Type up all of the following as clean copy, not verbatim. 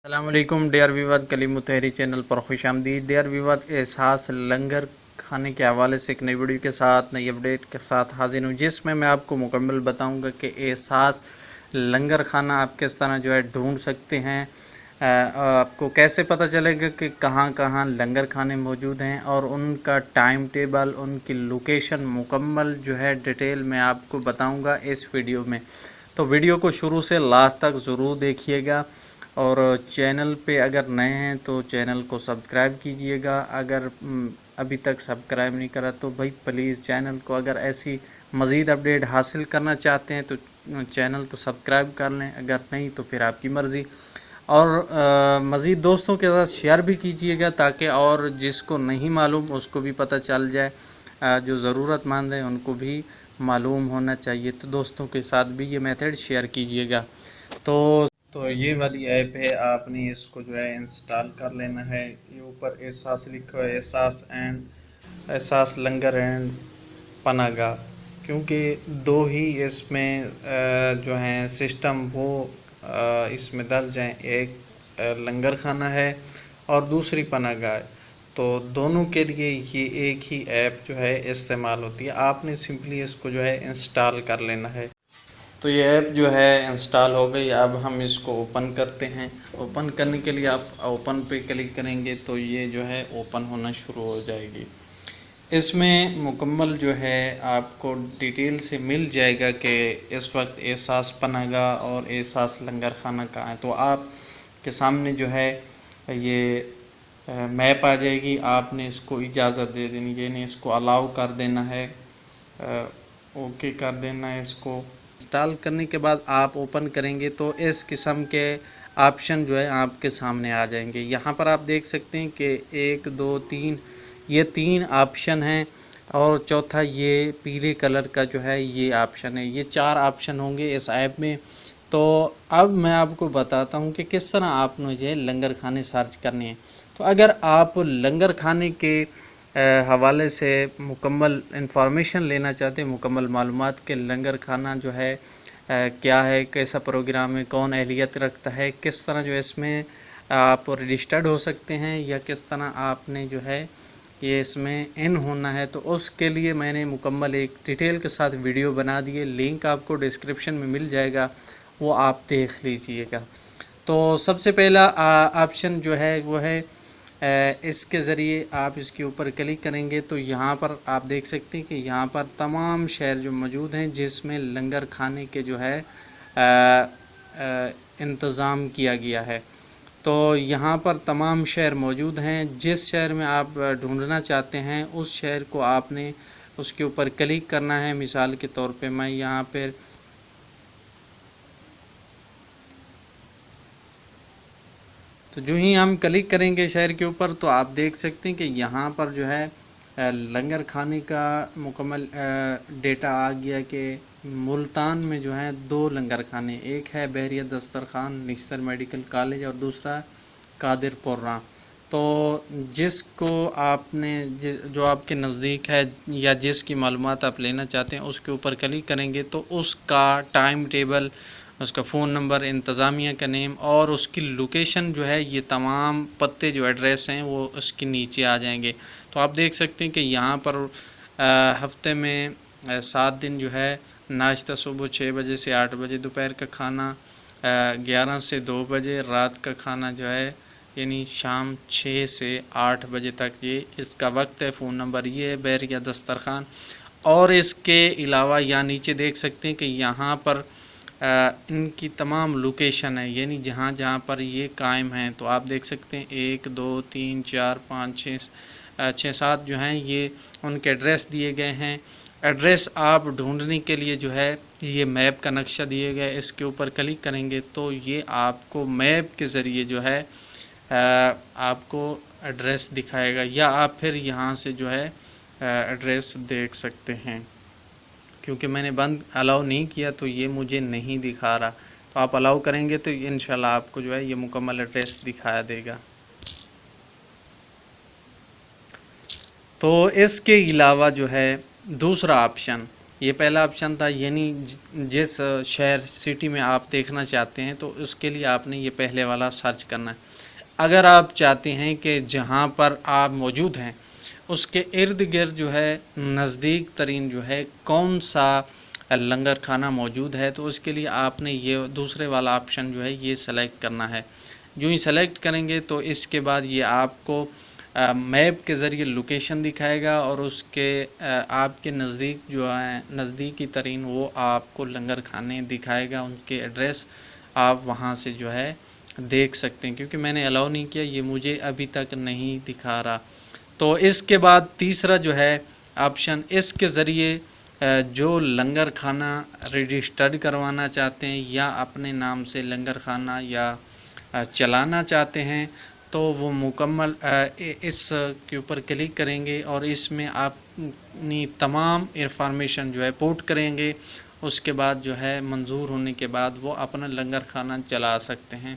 السلام علیکم ڈیئر ویور کلیم التحری چینل پر خوش آمدید۔ ڈیئر ویور، احساس لنگر کھانے کے حوالے سے ایک نئی ویڈیو کے ساتھ نئی اپڈیٹ کے ساتھ حاضر ہوں، جس میں آپ کو مکمل بتاؤں گا کہ احساس لنگر کھانا آپ کس طرح ڈھونڈ سکتے ہیں، آپ کو کیسے پتہ چلے گا کہ کہاں کہاں لنگر کھانے موجود ہیں، اور ان کا ٹائم ٹیبل، ان کی لوکیشن مکمل ڈیٹیل میں آپ کو بتاؤں گا اس ویڈیو میں۔ تو ویڈیو کو شروع سے لاسٹ تک ضرور دیکھیے گا، اور چینل پہ اگر نئے ہیں تو چینل کو سبسکرائب کیجئے گا۔ اگر ابھی تک سبسکرائب نہیں کرا تو بھائی پلیز چینل کو، اگر ایسی مزید اپڈیٹ حاصل کرنا چاہتے ہیں تو چینل کو سبسکرائب کر لیں، اگر نہیں تو پھر آپ کی مرضی۔ اور مزید دوستوں کے ساتھ شیئر بھی کیجئے گا تاکہ اور جس کو نہیں معلوم اس کو بھی پتہ چل جائے، جو ضرورت مند ہیں ان کو بھی معلوم ہونا چاہیے۔ تو دوستوں کے ساتھ بھی یہ میتھڈ شیئر کیجئے گا۔ تو یہ والی ایپ ہے، آپ نے اس کو انسٹال کر لینا ہے۔ یہ اوپر احساس لکھا ہے، احساس لنگر اینڈ پناہ گاہ، کیونکہ دو ہی اس میں سسٹم وہ اس میں درج ہیں، ایک لنگر خانہ ہے اور دوسری پناہ گاہ ہے۔ تو دونوں کے لیے یہ ایک ہی ایپ استعمال ہوتی ہے۔ آپ نے سمپلی اس کو انسٹال کر لینا ہے۔ تو یہ ایپ انسٹال ہو گئی۔ اب ہم اس کو اوپن کرتے ہیں۔ اوپن کرنے کے لیے آپ اوپن پہ کلک کریں گے تو یہ اوپن ہونا شروع ہو جائے گی۔ اس میں مکمل آپ کو ڈیٹیل سے مل جائے گا کہ اس وقت احساس پناہ گاہ اور احساس لنگر خانہ کہاں ہے۔ تو آپ کے سامنے یہ میپ آ جائے گی، آپ نے اس کو اجازت دے دینی، یعنی اس کو الاؤ کر دینا ہے، اوکے کر دینا ہے۔ اس کو انسٹال کرنے کے بعد آپ اوپن کریں گے تو اس قسم کے آپشن آپ کے سامنے آ جائیں گے۔ یہاں پر آپ دیکھ سکتے ہیں کہ 1 2 3 یہ 3 آپشن ہیں، اور چوتھا یہ پیلے کلر کا یہ آپشن ہے۔ یہ 4 آپشن ہوں گے اس ایپ میں۔ تو اب میں آپ کو بتاتا ہوں کہ کس طرح آپ نے لنگر کھانے سرچ کرنے ہیں۔ تو اگر آپ لنگر کھانے کے حوالے سے مکمل انفارمیشن لینا چاہتے ہیں، مکمل معلومات کہ لنگر کھانا کیا ہے، کیسا پروگرام ہے، کون اہلیت رکھتا ہے، کس طرح اس میں آپ رجسٹرڈ ہو سکتے ہیں، یا کس طرح آپ نے یہ اس میں ان ہونا ہے، تو اس کے لیے میں نے مکمل ایک ڈیٹیل کے ساتھ ویڈیو بنا دی ہے۔ لنک آپ کو ڈسکرپشن میں مل جائے گا، وہ آپ دیکھ لیجئے گا۔ تو سب سے پہلا آپشن وہ ہے، اس کے ذریعے آپ اس کے اوپر کلک کریں گے تو یہاں پر آپ دیکھ سکتے ہیں کہ یہاں پر تمام شہر موجود ہیں جس میں لنگر کھانے کے انتظام کیا گیا ہے۔ تو یہاں پر تمام شہر موجود ہیں۔ جس شہر میں آپ ڈھونڈنا چاہتے ہیں اس شہر کو آپ نے اس کے اوپر کلک کرنا ہے۔ مثال کے طور پہ میں یہاں پہ تو جو ہی ہم کلک کریں گے شہر کے اوپر تو آپ دیکھ سکتے ہیں کہ یہاں پر لنگر کھانے کا مکمل ڈیٹا آ گیا کہ ملتان میں 2 لنگر کھانے، ایک ہے بحریہ دسترخوان نشتر میڈیکل کالج اور دوسرا قادر پورہ۔ تو جس کو آپ نے جو آپ کے نزدیک ہے یا جس کی معلومات آپ لینا چاہتے ہیں اس کے اوپر کلک کریں گے تو اس کا ٹائم ٹیبل، اس کا فون نمبر، انتظامیہ کا نیم اور اس کی لوکیشن یہ تمام پتے ایڈریس ہیں وہ اس کے نیچے آ جائیں گے۔ تو آپ دیکھ سکتے ہیں کہ یہاں پر ہفتے میں 7 دن ناشتہ صبح 6 بجے سے 8 بجے، دوپہر کا کھانا 11 سے 2 بجے، رات کا کھانا یعنی شام 6 سے 8 بجے تک یہ اس کا وقت ہے۔ فون نمبر یہ ہے بحریہ دسترخوان، اور اس کے علاوہ یہاں نیچے دیکھ سکتے ہیں کہ یہاں پر ان کی تمام لوکیشن ہے، یعنی جہاں جہاں پر یہ قائم ہیں۔ تو آپ دیکھ سکتے ہیں 1 2 3 4 5 6 7 یہ ان کے ایڈریس دیے گئے ہیں۔ ایڈریس آپ ڈھونڈنے کے لیے یہ میپ کا نقشہ دیے گئے، اس کے اوپر کلک کریں گے تو یہ آپ کو میپ کے ذریعے آپ کو ایڈریس دکھائے گا، یا آپ پھر یہاں سے ایڈریس دیکھ سکتے ہیں۔ کیونکہ میں نے الاؤ نہیں کیا تو یہ مجھے نہیں دکھا رہا، تو آپ الاؤ کریں گے تو انشاءاللہ آپ کو یہ مکمل ایڈریس دکھا دے گا۔ تو اس کے علاوہ دوسرا آپشن یہ پہلا آپشن تھا، یعنی جس شہر سٹی میں آپ دیکھنا چاہتے ہیں تو اس کے لیے آپ نے یہ پہلے والا سرچ کرنا ہے۔ اگر آپ چاہتے ہیں کہ جہاں پر آپ موجود ہیں اس کے ارد گرد جو ہے نزدیک ترین جو ہے کون سا لنگر کھانا موجود ہے، تو اس کے لیے آپ نے یہ دوسرے والا آپشن جو ہے یہ سلیکٹ کرنا ہے۔ جو ہی سلیکٹ کریں گے تو اس کے بعد یہ آپ کو میپ کے ذریعے لوکیشن دکھائے گا، اور اس کے آپ کے نزدیک جو ہیں نزدیکی ترین وہ آپ کو لنگر کھانے دکھائے گا، ان کے ایڈریس آپ وہاں سے جو ہے دیکھ سکتے ہیں، کیونکہ میں نے الاؤ نہیں کیا، یہ مجھے ابھی تک نہیں دکھا رہا۔ تو اس کے بعد تیسرا جو ہے آپشن، اس کے ذریعے جو لنگر کھانا رجسٹرڈ کروانا چاہتے ہیں یا اپنے نام سے لنگر کھانا یا چلانا چاہتے ہیں، تو وہ مکمل اس کے اوپر کلک کریں گے اور اس میں آپ اپنی تمام انفارمیشن جو ہے پوٹ کریں گے۔ اس کے بعد جو ہے منظور ہونے کے بعد وہ اپنا لنگر کھانا چلا سکتے ہیں۔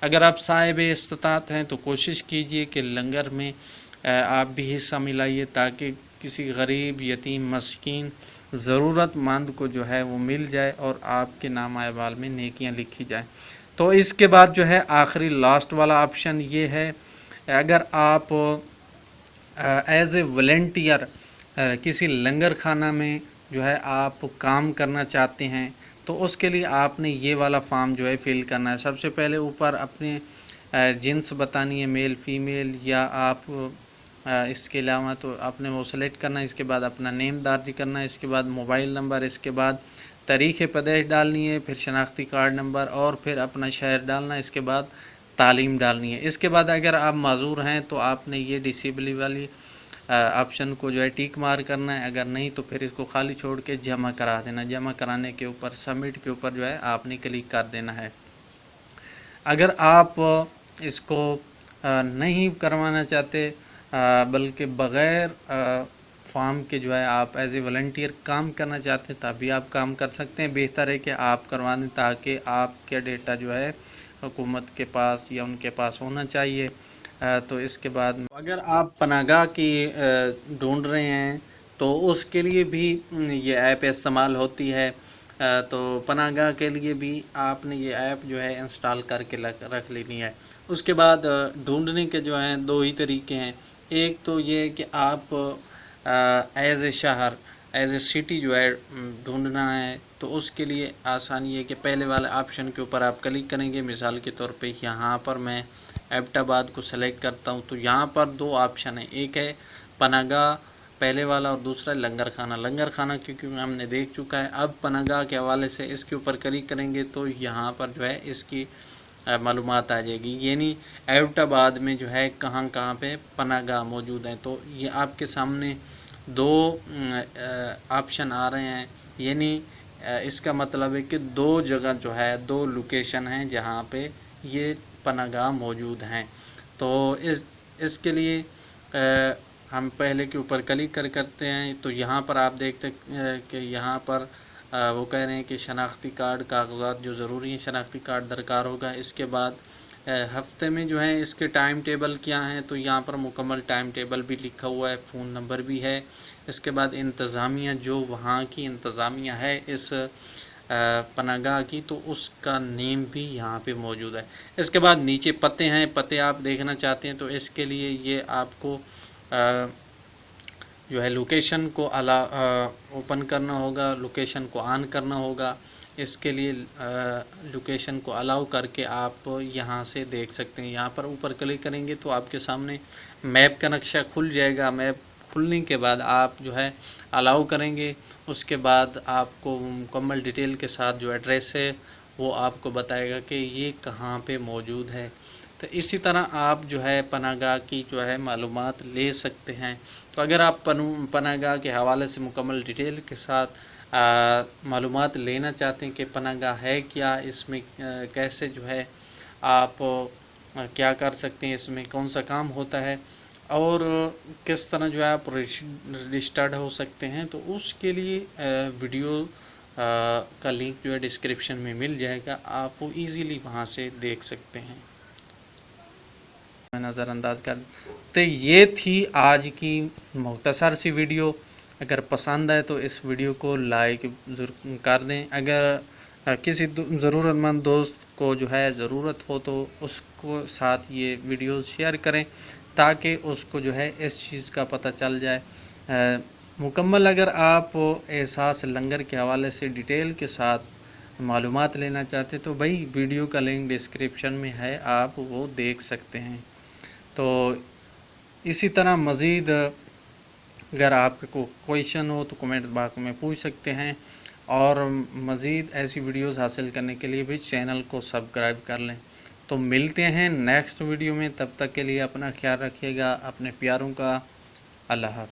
اگر آپ صاحب استطاعت ہیں تو کوشش کیجئے کہ لنگر میں آپ بھی حصہ ملائیے، تاکہ کسی غریب، یتیم، مسکین، ضرورت مند کو جو ہے وہ مل جائے اور آپ کے نام اعمال میں نیکیاں لکھی جائیں۔ تو اس کے بعد جو ہے آخری لاسٹ والا آپشن یہ ہے، اگر آپ ایز اے والنٹیئر کسی لنگر خانہ میں جو ہے آپ کام کرنا چاہتے ہیں، تو اس کے لیے آپ نے یہ والا فارم جو ہے فل کرنا ہے۔ سب سے پہلے اوپر اپنے جنس بتانی ہے، میل فیمیل، یا آپ اس کے علاوہ تو آپ نے وہ سلیکٹ کرنا ہے۔ اس کے بعد اپنا نیم درج کرنا ہے، اس کے بعد موبائل نمبر، اس کے بعد تاریخ پیدائش ڈالنی ہے، پھر شناختی کارڈ نمبر، اور پھر اپنا شہر ڈالنا ہے، اس کے بعد تعلیم ڈالنی ہے۔ اس کے بعد اگر آپ معذور ہیں تو آپ نے یہ ڈسیبلی والی آپشن کو جو ہے ٹیک مار کرنا ہے، اگر نہیں تو پھر اس کو خالی چھوڑ کے جمع کرا دینا۔ جمع کرانے کے اوپر سبمٹ کے اوپر جو ہے آپ نے کلک کر دینا ہے۔ اگر آپ اس کو نہیں کروانا چاہتے بلکہ بغیر فارم کے جو ہے آپ ایز اے والنٹیئر کام کرنا چاہتے ہیں، تبھی آپ کام کر سکتے ہیں۔ بہتر ہے کہ آپ کروا دیں، تاکہ آپ کا ڈیٹا جو ہے حکومت کے پاس یا ان کے پاس ہونا چاہیے۔ تو اس کے بعد اگر آپ پناہ گاہ کی ڈھونڈ رہے ہیں تو اس کے لیے بھی یہ ایپ استعمال ہوتی ہے۔ تو پناہ گاہ کے لیے بھی آپ نے یہ ایپ جو ہے انسٹال کر کے رکھ لینی ہے۔ اس کے بعد ڈھونڈنے کے جو ہیں دو ہی طریقے ہیں۔ ایک تو یہ کہ آپ ایز اے شہر، ایز اے سٹی جو ہے ڈھونڈنا ہے، تو اس کے لیے آسانی ہے کہ پہلے والے آپشن کے اوپر آپ کلک کریں گے۔ مثال کے طور پہ یہاں پر میں ایبٹ آباد کو سلیکٹ کرتا ہوں، تو یہاں پر دو آپشن ہیں، ایک ہے پناہ گاہ پہلے والا، اور دوسرا لنگر خانہ۔ لنگر خانہ کیونکہ ہم نے دیکھ چکا ہے، اب پناہ گاہ کے حوالے سے اس کے اوپر کلک کریں گے تو یہاں پر جو ہے اس کی معلومات آ جائے گی، یعنی ایبٹ آباد میں جو ہے کہاں کہاں پہ پناہ گاہ موجود ہیں۔ تو یہ آپ کے سامنے دو آپشن آ رہے ہیں، یعنی اس کا مطلب ہے کہ دو جگہ جو ہے، دو لوکیشن ہیں جہاں پہ یہ پناہ گاہ موجود ہیں۔ تو اس کے لیے ہم پہلے کے اوپر کلک کرتے ہیں، تو یہاں پر آپ دیکھتے ہیں کہ یہاں پر وہ کہہ رہے ہیں کہ شناختی کارڈ کاغذات جو ضروری ہیں، شناختی کارڈ درکار ہوگا۔ اس کے بعد ہفتے میں جو ہے اس کے ٹائم ٹیبل کیا ہیں، تو یہاں پر مکمل ٹائم ٹیبل بھی لکھا ہوا ہے، فون نمبر بھی ہے۔ اس کے بعد انتظامیہ، جو وہاں کی انتظامیہ ہے اس پناہ گاہ کی، تو اس کا نیم بھی یہاں پہ موجود ہے۔ اس کے بعد نیچے پتے ہیں، پتے آپ دیکھنا چاہتے ہیں تو اس کے لیے یہ آپ کو جو ہے لوکیشن کو اوپن کرنا ہوگا، لوکیشن کو آن کرنا ہوگا۔ اس کے لیے لوکیشن کو الاؤ کر کے آپ یہاں سے دیکھ سکتے ہیں۔ یہاں پر اوپر کلک کریں گے تو آپ کے سامنے میپ کا نقشہ کھل جائے گا۔ میپ کھلنے کے بعد آپ جو ہے الاؤ کریں گے، اس کے بعد آپ کو مکمل ڈیٹیل کے ساتھ جو ایڈریس ہے وہ آپ کو بتائے گا کہ یہ کہاں پہ موجود ہے۔ تو اسی طرح آپ جو ہے پناہ گاہ کی جو ہے معلومات لے سکتے ہیں۔ تو اگر آپ پناہ گاہ کے حوالے سے مکمل ڈیٹیل کے ساتھ معلومات لینا چاہتے ہیں کہ پناہ گاہ ہے کیا، اس میں کیسے جو ہے آپ کیا کر سکتے ہیں، اس میں کون سا کام ہوتا ہے، اور کس طرح جو ہے آپ رجسٹرڈ ہو سکتے ہیں، تو اس کے لیے ویڈیو کا لنک جو ہے ڈسکرپشن میں مل جائے گا، آپ وہ ایزیلی وہاں سے دیکھ سکتے ہیں۔ نظر انداز کر تو یہ تھی آج کی مختصر سی ویڈیو۔ اگر پسند آئے تو اس ویڈیو کو لائک ضرور کر دیں۔ اگر کسی ضرورت مند دوست کو جو ہے ضرورت ہو تو اس کو ساتھ یہ ویڈیوز شیئر کریں تاکہ اس کو جو ہے اس چیز کا پتہ چل جائے۔ مکمل اگر آپ احساس لنگر کے حوالے سے ڈیٹیل کے ساتھ معلومات لینا چاہتے تو بھائی ویڈیو کا لنک ڈسکرپشن میں ہے، آپ وہ دیکھ سکتے ہیں۔ تو اسی طرح مزید اگر آپ کو کوئیشن ہو تو کمنٹ باکس میں پوچھ سکتے ہیں، اور مزید ایسی ویڈیوز حاصل کرنے کے لیے بھی چینل کو سبسکرائب کر لیں۔ تو ملتے ہیں نیکسٹ ویڈیو میں، تب تک کے لیے اپنا خیال رکھیے گا، اپنے پیاروں کا۔ اللہ حافظ۔